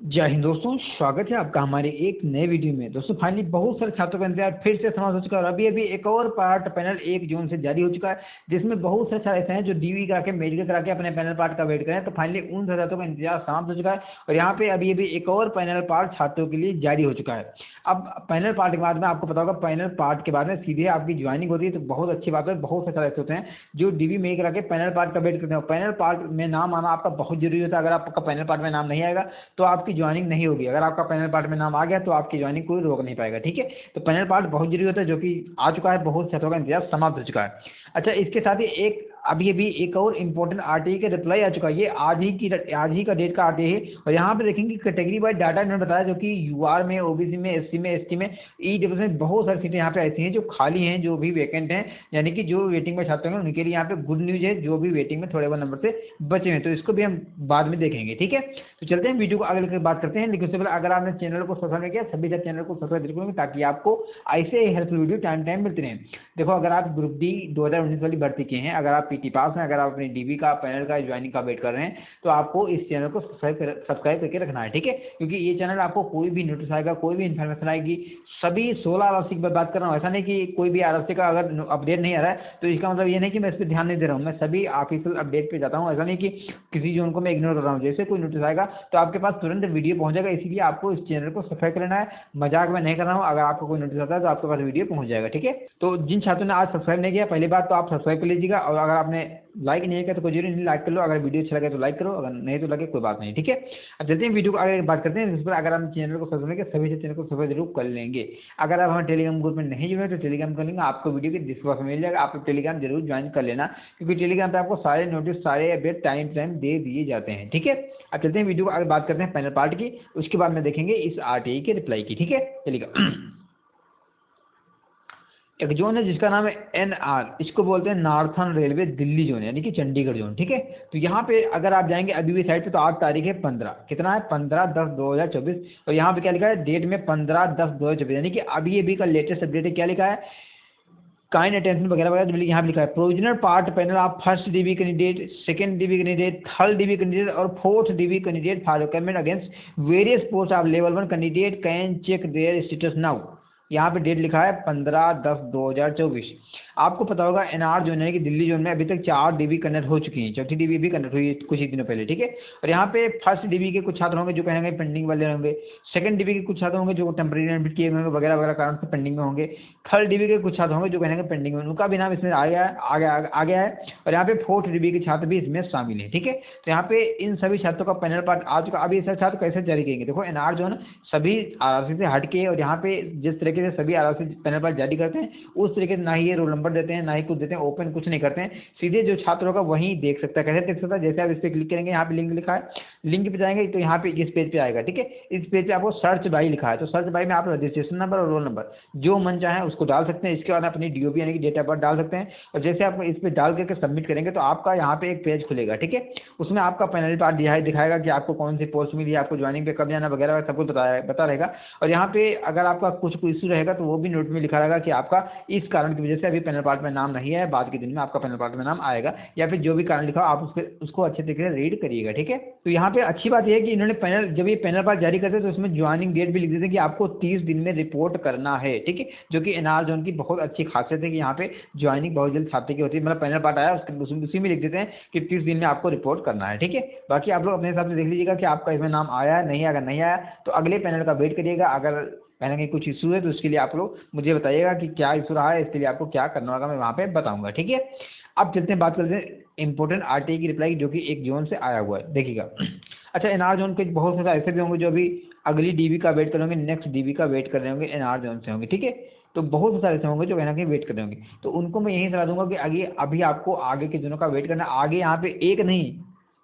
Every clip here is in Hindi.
जय हिंद दोस्तों, स्वागत है आपका हमारे एक नए वीडियो में। दोस्तों फाइनली बहुत सारे छात्रों का इंतजार फिर से समाप्त हो चुका है और अभी अभी एक और पार्ट पैनल 1 जून से जारी हो चुका है, जिसमें बहुत सारे छात्र ऐसे हैं जो डीवी करा के मेडिकल करा के अपने पैनल पार्ट का वेट करें। तो फाइनली उन छात्रों का इंतजार समाप्त हो चुका है और यहाँ पे अभी अभी एक और पैनल पार्ट छात्रों के लिए जारी हो चुका है। अब पैनल पार्ट के बाद में आपको पता होगा, पैनल पार्ट के बाद में सीधे आपकी ज्वाइनिंग होती है। तो बहुत अच्छी बात है, बहुत से छात्र ऐसे होते हैं जो डीवी में करा के पैनल पार्ट का वेट करते हैं। पैनल पार्ट में नाम आना आपका बहुत जरूरी होता है। अगर आपका पैनल पार्ट में नाम नहीं आएगा तो आपकी ज्वाइनिंग नहीं होगी। अगर आपका पैनल पार्ट में नाम आ गया तो आपकी ज्वाइनिंग कोई रोक नहीं पाएगा। ठीक है, तो पैनल पार्ट बहुत जरूरी होता है, जो कि आ चुका है। बहुत छात्रों का इंतजार समाप्त हो चुका है। अच्छा, इसके साथ ही अभी अभी एक और इम्पोर्टेंट आरटीआई का रिप्लाई आ चुका है। ये आज ही का डेट का आरटीआई है और यहाँ पे देखेंगे कैटेगरी वाइज डाटा इन्होंने बताया, जो कि यूआर में, ओबीसी में, एससी में, एसटी में, ईडब्ल्यूएस में बहुत सारी सीटें यहाँ पे ऐसी हैं जो खाली हैं, जो भी वैकेंट हैं। यानी कि जो वेटिंग में छात्र हैं उनके लिए यहाँ पे गुड न्यूज है, जो भी वेटिंग में थोड़े बहुत नंबर से बचे हैं। तो इसको भी हम बाद में देखेंगे। ठीक है, तो चलते हैं वीडियो को आगे लेकर बात करते हैं। लेकिन उससे पहले अगर आपने चैनल को सब्सक्राइब नहीं किया, सभी सब चैनल को सब्सक्राइब जरूर करेंगे ताकि आपको ऐसे हेल्पफुल वीडियो टाइम टाइम मिलते रहें। देखो, अगर आप ग्रुप डी 2019 वाली भर्ती के हैं, अगर आप पीटी पास हैं, अगर आप अपनी डीबी का पैनल का ज्वाइनिंग का वेट कर रहे हैं, तो आपको इस चैनल को सब्सक्राइब करके रखना है। ठीक है, क्योंकि ये चैनल आपको कोई भी नोटिस आएगा, कोई भी इन्फॉर्मेशन आएगी, सभी 16 आरएससी की बात कर रहा हूँ। ऐसा नहीं कि कोई भी आरएससी का अगर अपडेट नहीं आ रहा है तो इसका मतलब ये नहीं कि मैं इस पर ध्यान नहीं दे रहा हूँ। मैं सभी ऑफिशियल अपडेट पे जाता हूँ। ऐसा नहीं कि किसी जोन को मैं इग्नोर कर रहा हूँ। जैसे कोई नोटिस आएगा तो आपके पास तुरंत वीडियो पहुंच जाएगा। इसीलिए आपको इस चैनल को सब्सक्राइब करना है। मजाक में नहीं कर रहा हूँ। अगर आपको कोई नोटिस आता है तो आपके पास वीडियो पहुंच जाएगा। ठीक है, तो जिन छात्रों ने आज सब्सक्राइब नहीं किया, पहली बात तो आप सब्सक्राइब कर लीजिएगा। और अगर आपने लाइक नहीं किया तो कोई जरूरी नहीं, लाइक कर लो। अगर वीडियो अच्छा लगे तो लाइक करो, अगर नहीं तो लगे कोई बात नहीं। ठीक है, अब चलते हैं वीडियो को आगे बात करते हैं। इस पर अगर हम चैनल को सब्सक्राइब किया, सभी से चैनल को सब्सक्राइब जरूर कर लेंगे। अगर आप हमारे टेलीग्राम ग्रुप में नहीं जुड़े तो टेलीग्राम कर लेंगे, आपको वीडियो के डिस्क्रिप्शन में मिल जाएगा। आप टेलीग्राम जरूर ज्वाइन कर लेना, क्योंकि टेलीग्राम पे आपको सारे नोटिस, सारे अपडेट टाइम टाइम दे दिए जाते हैं। ठीक है, अब चलते हैं वीडियो को आगे बात करते हैं पैनल पार्ट की, उसके बाद में देखेंगे इस आरटीआई के रिप्लाई की। ठीक है, चलिएगा। एक जोन है जिसका नाम है एनआर, इसको बोलते हैं नॉर्थर्न रेलवे दिल्ली जोन, यानी कि चंडीगढ़ जोन। ठीक है, तो यहाँ पे अगर आप जाएंगे अभी भी साइड पे, तो आज तारीख है 15, कितना है, 15/10/2024। और यहाँ पे क्या लिखा है, डेट में 15/10/2024, यानी कि अभी अभी का लेटेस्ट अपडेट है। क्या लिखा है, काइंड अटेंशन वगैरह वगैरह यहाँ पे लिखा है। प्रोविजनल पार्ट पैनल आप first DB candidate, second DB candidate, third DB candidate और fourth DB candidate for requirement against various post of level 1 candidate can check their status now. यहाँ पे डेट लिखा है 15/10/2024। आपको पता होगा एनआर जोन है कि दिल्ली जोन में अभी तक 4 डीबी कनेक्ट हो चुकी हैं, चौथी डीबी भी कनेक्ट हुई है कुछ ही दिनों पहले। ठीक है, और यहाँ पे फर्स्ट डीबी के कुछ छात्र होंगे जो कहेंगे पेंडिंग वाले होंगे, सेकंड डीबी के कुछ छात्र होंगे जो टेम्परेरी एडमिट किए होंगे वगैरह वगैरह कारण से पेंडिंग में होंगे, थर्ड डीबी के कुछ छात्र होंगे जो कहेंगे पेंडिंग में, उनका भी नाम इसमें आ गया है। और यहाँ पे फोर्थ डीबी के छात्र भी इसमें शामिल है। ठीक है, तो यहाँ पे इन सभी छात्रों का पैनल पार्ट आ चुका। अभी ऐसे छात्र कैसे जारी करेंगे, देखो एनआर जो है सभी आरआरसी से हटके, और यहाँ पे जिस तरीके से सभी आरआरसी पैनल पार्ट जारी करते हैं उस तरीके से ना ही ये रोल नंबर देते हैं, ना ही कुछ देते हैं, ओपन कुछ नहीं करते हैं। सीधे जो छात्र होगा वही देख सकता है। कैसे देख सकता है, जैसे आप इस पर क्लिक करेंगे, यहाँ पे लिंक लिखा है, लिंक पे जाएंगे तो यहाँ पे इस पेज पे आएगा। ठीक है, इस पेज पे आपको सर्च बाई लिखा है, तो सर्च बाई में आप रजिस्ट्रेशन नंबर और रोल नंबर जो मन चाहे उसको डाल सकते हैं। इसके बाद अपनी डीओबी यानी कि डेट ऑफ बर्थ डाल सकते हैं, और जैसे आप इस पे डाल करके सबमिट करेंगे तो आपका यहाँ पे एक पेज खुलेगा। ठीक है, उसमें आपका पैनल पार्ट दिखाएगा कि आपको कौन सी पोस्ट मिली, आपको ज्वाइनिंग पे कब जाना वगैरह सब कुछ बता रहेगा। और यहाँ पे अगर आपका कुछ इशू रहेगा तो वो भी नोट में लिखा रहेगा कि आपका इस कारण की वजह से अभी पैनल पार्ट में नाम नहीं है, बाद के दिन में आपका पैनल पार्ट में नाम आएगा, या फिर जो भी कारण लिखा हो आप उसको अच्छे तरीके से रीड करिएगा। ठीक है, तो यहाँ पे अच्छी बात यह है कि इन्होंने जब ये पैनल पार्ट जारी करते हैं तो उसमें ज्वाइनिंग डेट भी लिख देते हैं कि आपको 30 दिन में रिपोर्ट करना है। ठीक है, जो कि एनआर जोन की बहुत अच्छी खासियत है कि यहाँ पे ज्वाइनिंग बहुत जल्द छात्र की होती है। मतलब पैनल पार्ट आया उसी में लिख देते हैं कि 30 दिन में आपको रिपोर्ट करना है। ठीक है, बाकी आप लोग अपने हिसाब से देख लीजिएगा कि आपका इसमें नाम आया है नहीं। अगर नहीं आया तो अगले पैनल का वेट करिएगा। अगर पैनल में कुछ इशू है तो उसके लिए आप लोग मुझे बताइएगा कि क्या इशू रहा है, इसके लिए आपको क्या करना होगा, मैं वहाँ पे बताऊंगा। ठीक है, अब चलते हैं बात करते हैं इंपॉर्टेंट आरटीआई की रिप्लाई, जो कि 1 जोन से आया हुआ है, देखिएगा। अच्छा, एनआर जोन के बहुत सारे ऐसे भी होंगे जो अभी अगली डीबी का वेट कर रहे होंगे, नेक्स्ट डीबी का वेट कर रहे होंगे, एनआर जोन से होंगे। ठीक है, तो बहुत सारे ऐसे होंगे जो कहीं ना कहीं वेट कर रहे होंगे, तो उनको मैं यही सलाह दूंगा कि अभी आपको आगे के जोनों का वेट करना। आगे यहाँ पे एक नहीं,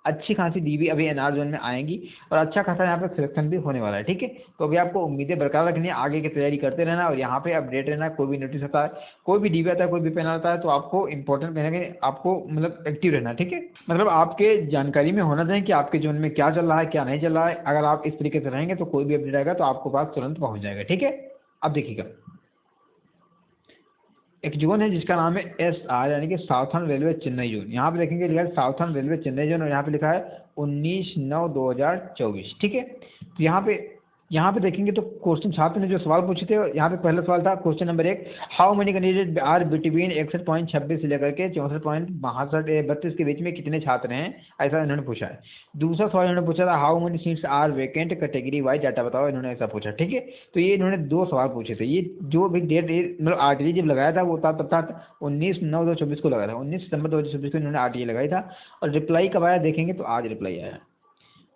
अच्छी खासी डीबी अभी एनआर जोन में आएंगी और अच्छा खासा यहाँ पे सिलेक्शन भी होने वाला है। ठीक है, तो अभी आपको उम्मीदें बरकरार रखनी है, आगे की तैयारी करते रहना और यहाँ पे अपडेट रहना। कोई भी नोटिस आता है, कोई भी डीबी आता है, कोई भी पैनल आता है, तो आपको इंपॉर्टेंट कहीं ना कहीं आपको मतलब एक्टिव रहना। ठीक है, मतलब आपके जानकारी में होना चाहिए कि आपके जोन में क्या चल रहा है, क्या नहीं चल रहा है। अगर आप इस तरीके से रहेंगे तो कोई भी अपडेट आएगा तो आपको पास तुरंत पहुँच जाएगा। ठीक है, अब देखिएगा, एक जोन है जिसका नाम है SR यानी कि साउथर्न रेलवे चेन्नई जोन। यहाँ पे देखेंगे लिखा है साउथर्न रेलवे चेन्नई जोन और यहाँ पे लिखा है 19/9/2024, ठीक है। तो यहाँ पे देखेंगे तो क्वेश्चन छात्र ने जो सवाल पूछे थे, यहाँ पे पहला सवाल था question number 1, how many candidate are between 61.26 से लेकर के 64.62 के बीच में कितने छात्र हैं, ऐसा इन्होंने पूछा है। दूसरा सवाल इन्होंने पूछा था how many seats are vacant category wise data बताओ, इन्होंने ऐसा पूछा, ठीक है। तो ये इन्होंने 2 सवाल पूछे थे। ये जो भी डेट मतलब RTE जब लगाया था वो तब था 19/9/2024 को लगाया था, 19 सितंबर 2024 को इन्होंने RTE लगाई था। और रिप्लाई कब आया देखेंगे तो आज रिप्लाई आया,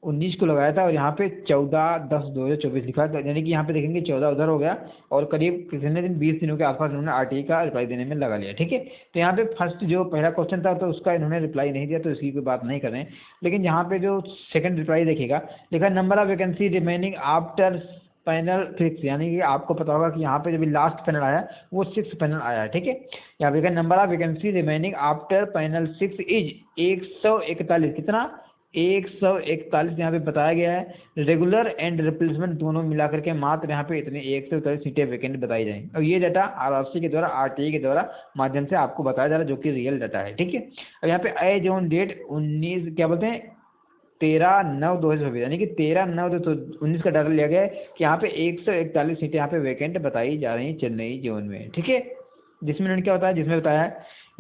19 को लगाया था और यहाँ पे 14/10/2024 लिखा था, यानी कि यहाँ पे देखेंगे 14 उधर हो गया और करीब कितने दिन 20 दिनों के आसपास इन्होंने RTE का रिप्लाई देने में लगा लिया, ठीक है। तो यहाँ पे फर्स्ट जो पहला क्वेश्चन था तो उसका इन्होंने रिप्लाई नहीं दिया, तो इसकी कोई बात नहीं कर रहे हैं। लेकिन यहाँ पे जो सेकंड रिप्लाई देखिएगा, लिखा number of vacancy remaining after panel 6, यानी कि आपको पता होगा कि यहाँ पे जब लास्ट पैनल आया वो 6 पैनल आया है, ठीक है। यहाँ पे number of vacancy remaining after panel 6 is 141, कितना 141 यहाँ पे बताया गया है। रेगुलर एंड रिप्लेसमेंट दोनों मिलाकर के मात्र यहाँ पे इतने 141 सीटें वैकेंट बताई जाएंगी और ये डाटा RRC के द्वारा RTE के द्वारा माध्यम से आपको बताया जा रहा है, जो कि रियल डाटा है, ठीक है। और यहाँ पे एज ऑन डेट 19 क्या बोलते हैं 13/9/2024 यानी कि 13/9/2019 का डाटा लिया गया है कि यहाँ पे 141 सीटें यहाँ पे वैकेंट बताई जा रही हैं चेन्नई जोन में, ठीक है। जिसमें उन्होंने क्या बताया, जिसमें बताया है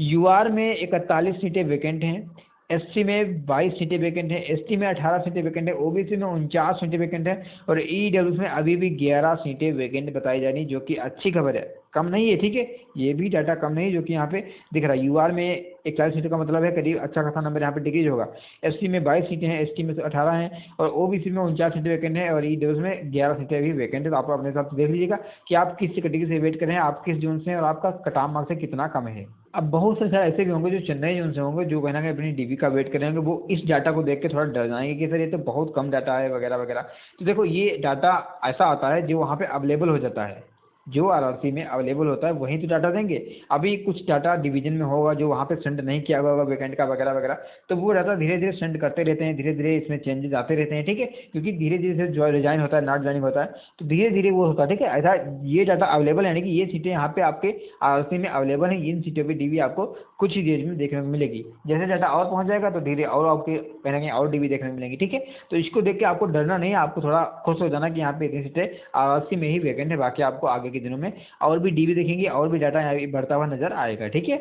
UR में 41 सीटें वैकेंट हैं, SC में 22 सीटें वैकेंट है, ST में 18 सीटें वैकेंट है, OBC में 49 सीटें वैकेंट है और EWS में अभी भी 11 सीटें वैकेंट बताई जा रही, जो कि अच्छी खबर है, कम नहीं है, ठीक है। ये भी डाटा कम नहीं है जो कि यहाँ पे दिख रहा है। UR में 41 सीटों का मतलब है करीब अच्छा खासा नंबर यहाँ पे डिक्रीज होगा। SC में 22 सीटें हैं, ST में 18 हैं और OBC में 49 सीटें वैकेंट है और EWS में 11 सीटें भी वैकेंट है। तो आप अपने हिसाब से देख लीजिएगा कि आप किस कैटेगरी से वेट कर रहे हैं, आप किस जोन से हैं और आपका कट ऑफ मार्क्स से कितना कम है। अब बहुत से शायद ऐसे भी होंगे जो चेन्नई जोन से होंगे, जो कहना है अपनी DB का वेट कर रहे होंगे, वो इस डाटा को देख के थोड़ा डर जाएंगे कि सर ये तो बहुत कम डाटा है वगैरह वगैरह। तो देखो ये डाटा ऐसा आता है जो वहाँ पे अवेलेबल हो जाता है, जो RRC में अवेलेबल होता है वहीं तो डाटा देंगे। अभी कुछ डाटा डिवीजन में होगा जो वहाँ पे सेंड नहीं किया हुआ होगा वैकेंट का वगैरह वगैरह, तो वो डाटा धीरे धीरे सेंड करते रहते हैं, धीरे धीरे इसमें चेंजेस आते रहते हैं, ठीक है। क्योंकि धीरे धीरे से जो रिजाइन होता है, नॉट ज्वाइनिंग होता है, तो धीरे धीरे वो होता है, ठीक है। ऐसा ये डाटा अवेलेबल है, यानी कि ये सीटें यहाँ पे आपके RRC में अवेलेबल है, इन सीटों पर DB आपको कुछ ही देर में देखने को मिलेगी। जैसे डाटा और पहुँच जाएगा तो धीरे और आपके कहना कहीं और DB देखने को मिलेंगी, ठीक है। तो इसको देख के आपको डरना नहीं है, आपको थोड़ा खुश हो जाना कि यहाँ पे इतनी सीटें RRC में ही वैकेंट है। बाकी आपको आगे के दिनों में और भी DB देखेंगे और भी डाटा यहाँ बढ़ता हुआ नजर आएगा, ठीक है।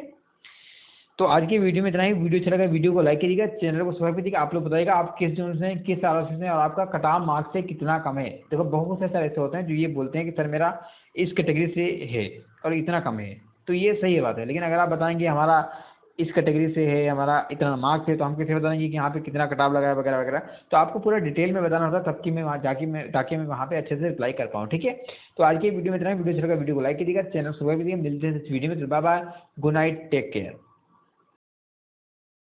तो आज की वीडियो में इतना ही। वीडियो अच्छा लगा वीडियो को लाइक कीजिएगा, चैनल को सब्सक्राइब कीजिएगा। आप लोग बताइएगा आप किस जोन से हैं, किस RRC से हैं और आपका कट ऑफ मार्क्स से कितना कम है। देखो बहुत से सर ऐसे होते हैं जो ये बोलते हैं कि सर मेरा इस कैटेगरी से है और इतना कम है, तो ये सही बात है। लेकिन अगर आप बताएंगे हमारा इस कैटेगरी से है, हमारा इतना मार्क्स है, तो हम कैसे बताएंगे कि यहाँ पे कितना कट ऑफ लगा है वगैरह वगैरह। तो आपको पूरा डिटेल में बताना होता है, तब कि मैं वहाँ जाके ताकि मैं वहाँ पे अच्छे से रिप्लाई कर पाऊँ, ठीक है। तो आज की वीडियो में इतना ही। वीडियो अच्छा लगा वीडियो को लाइक कीजिएगा, चैनल सब्सक्राइब कीजिएगा। मिलते हैं इस वीडियो में, bye bye, good night, take care.